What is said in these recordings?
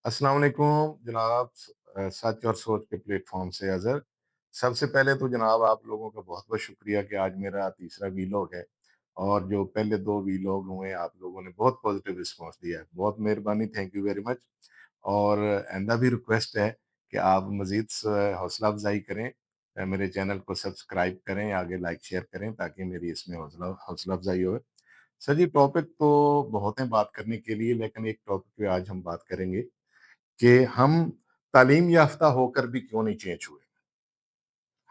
अस्सलाम वालेकुम जनाब। सच और सोच के प्लेटफॉर्म से अज़हर। सबसे पहले तो जनाब आप लोगों का बहुत बहुत शुक्रिया कि आज मेरा तीसरा वीलॉग है। और जो पहले दो वीलॉग हुए आप लोगों ने बहुत पॉजिटिव रिस्पांस दिया है, बहुत मेहरबानी, थैंक यू वेरी मच। और आइंदा भी रिक्वेस्ट है कि आप मज़ीद हौसला अफजाई करें, मेरे चैनल को सब्सक्राइब करें, आगे लाइक शेयर करें ताकि मेरी इसमें हौसला हौसला अफजाई हो। सर जी, टॉपिक तो बहुत हैं बात करने के लिए, लेकिन एक टॉपिक पे आज हम बात करेंगे कि हम तालीम याफ्ता होकर भी क्यों नहीं चेंज हुए।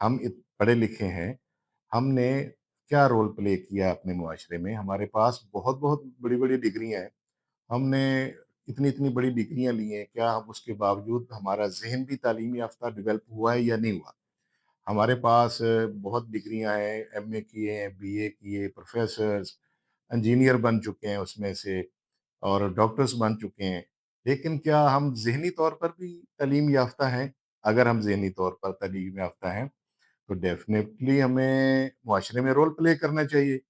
हम पढ़े लिखे हैं, हमने क्या रोल प्ले किया अपने मुआशरे में। हमारे पास बहुत बहुत बड़ी बड़ी डिग्रियां हैं, हमने इतनी इतनी बड़ी डिग्रियां ली हैं, क्या हम उसके बावजूद हमारा जहन भी तालीम याफ्ता डेवलप हुआ है या नहीं हुआ। हमारे पास बहुत डिग्रियां हैं, एमए किए हैं, बीए किए, प्रोफेसर, इंजीनियर बन चुके हैं उसमें से, और डॉक्टर्स बन चुके हैं। लेकिन क्या हम ज़हनी तौर पर भी तालीम याफ़्ता हैं? अगर हम ज़हनी तौर पर तालीम याफ़्ता हैं, तो डेफ़िनेटली हमें मुआशरे में रोल प्ले करना चाहिए।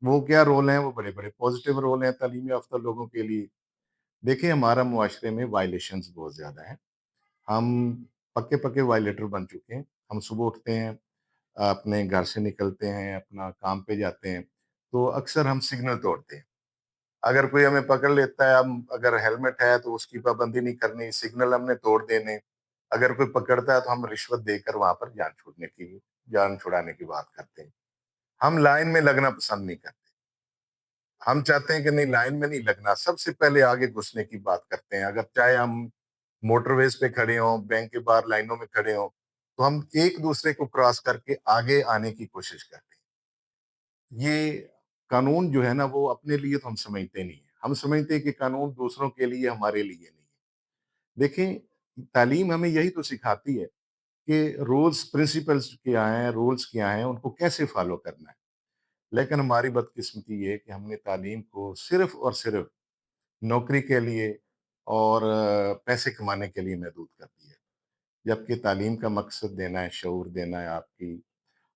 वो क्या रोल हैं? वो बड़े-बड़े पॉज़िटिव रोल हैं तालीम याफ़्ता लोगों के लिए। देखिए, हमारा मुआशरे में वायलेशंस बहुत ज़्यादा हैं। हम पक्के-पक्के वायलेटर बन चुके हैं। हम सुबह उठते हैं, अपने घर से निकलते हैं, अपना काम पे जाते हैं, तो अक्सर हम सिग्नल तोड़ते हैं। अगर कोई हमें पकड़ लेता है, हम अगर हेलमेट है तो उसकी पाबंदी नहीं करनी, सिग्नल हमने तोड़ देने। अगर कोई पकड़ता है तो हम रिश्वत देकर वहां पर जान छुड़ाने की बात करते हैं। हम लाइन में लगना पसंद नहीं करते। हम चाहते हैं कि नहीं, लाइन में नहीं लगना, सबसे पहले आगे घुसने की बात करते हैं। अगर चाहे हम मोटरवेज पे खड़े हों, बैंक के बाहर लाइनों में खड़े हों, तो हम एक दूसरे को क्रॉस करके आगे आने की कोशिश करते हैं। ये कानून जो है ना, वो अपने लिए तो हम समझते नहीं है। हम समझते हैं कि कानून दूसरों के लिए, हमारे लिए नहीं है। देखें, तालीम हमें यही तो सिखाती है कि रूल्स प्रिंसिपल्स क्या हैं, रूल्स क्या हैं, उनको कैसे फॉलो करना है। लेकिन हमारी बदकिस्मती ये है कि हमने तालीम को सिर्फ और सिर्फ नौकरी के लिए और पैसे कमाने के लिए महदूद कर दिया है। जबकि तालीम का मकसद देना है, शऊर देना है,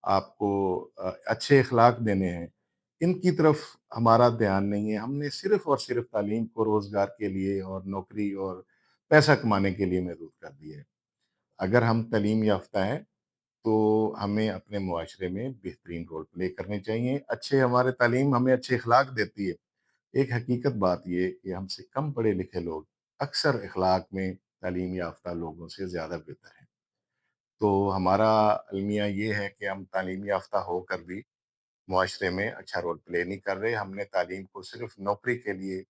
आपको अच्छे अखलाक देने हैं। इनकी तरफ हमारा ध्यान नहीं है। हमने सिर्फ़ और सिर्फ़ तालीम को रोज़गार के लिए और नौकरी और पैसा कमाने के लिए महदूद कर दिया है। अगर हम तालीम याफ़्ता हैं, तो हमें अपने मुआशरे में बेहतरीन रोल प्ले करने चाहिए। हमारे तालीम हमें अच्छे अखलाक देती है। एक हकीकत बात ये है कि हमसे कम पढ़े लिखे लोग अक्सर अखलाक में तालीम याफ़्ता लोगों से ज़्यादा बेहतर हैं। तो हमारा अलमिया ये है कि हम तालीम याफ़्ता होकर भी मुआशरे में अच्छा रोल प्ले नहीं कर रहे। हमने तालीम को सिर्फ़ नौकरी के लिए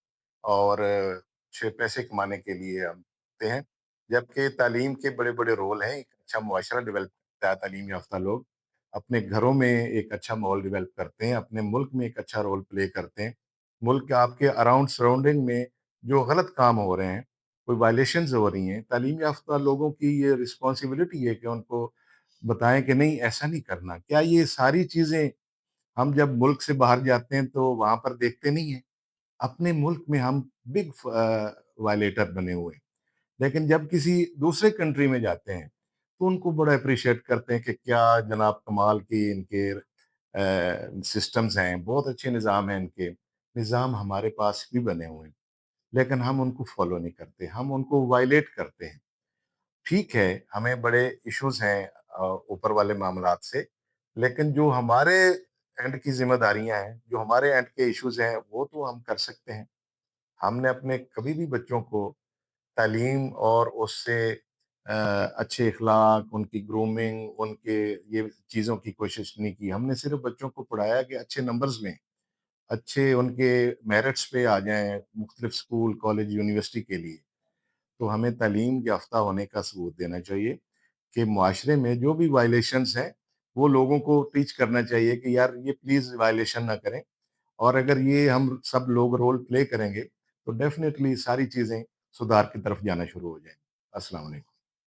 और अच्छे पैसे कमाने के लिए हम ते हैं। जबकि तालीम के बड़े-बड़े रोल हैं, एक अच्छा मुआशरा डेवलप करता है तालीम याफ़्ता लोग। अपने घरों में एक अच्छा माहौल डेवलप करते हैं, अपने मुल्क में एक अच्छा रोल प्ले करते हैं। मुल्क के आपके अराउंड सराउंडिंग में जो गलत काम हो रहे हैं, कोई वायलेशंस हो रही हैं, तालीम याफ़्ता लोगों की ये रिस्पॉन्सिबिलिटी है कि उनको बताएँ कि नहीं, ऐसा नहीं करना। क्या ये सारी चीज़ें हम जब मुल्क से बाहर जाते हैं तो वहाँ पर देखते नहीं हैं? अपने मुल्क में हम बिग वायलेटर बने हुए हैं। लेकिन जब किसी दूसरे कंट्री में जाते हैं, तो उनको बड़ा एप्रिशिएट करते हैं कि क्या जनाब कमाल की इनके सिस्टम्स हैं, बहुत अच्छे निज़ाम हैं इनके। निज़ाम हमारे पास भी बने हुए हैं, लेकिन हम उनको फ़ॉलो नहीं करते, हम उनको वायलेट करते हैं। ठीक है, हमें बड़े इश्यूज़ हैं ऊपर वाले मामलात से, लेकिन जो हमारे एंड की ज़िम्मेदारियाँ हैं, जो हमारे एंड के इश्यूज़ हैं, वो तो हम कर सकते हैं। हमने अपने कभी भी बच्चों को तालीम और उससे अच्छे इखलाक, उनकी ग्रूमिंग, उनके ये चीज़ों की कोशिश नहीं की। हमने सिर्फ़ बच्चों को पढ़ाया कि अच्छे नंबर्स लें, अच्छे उनके मेरिट्स पे आ जाएँ, मुख्तलिफ स्कूल, कॉलेज, यूनिवर्सिटी के लिए। तो हमें तालीम याफ़्ता होने का सबूत देना चाहिए कि मुआशरे में जो भी वायलेशंस हैं, वो लोगों को टीच करना चाहिए कि यार ये प्लीज़ वायलेशन ना करें। और अगर ये हम सब लोग रोल प्ले करेंगे, तो डेफ़िनेटली सारी चीज़ें सुधार की तरफ जाना शुरू हो जाएँगी। अस्सलाम वालेकुम।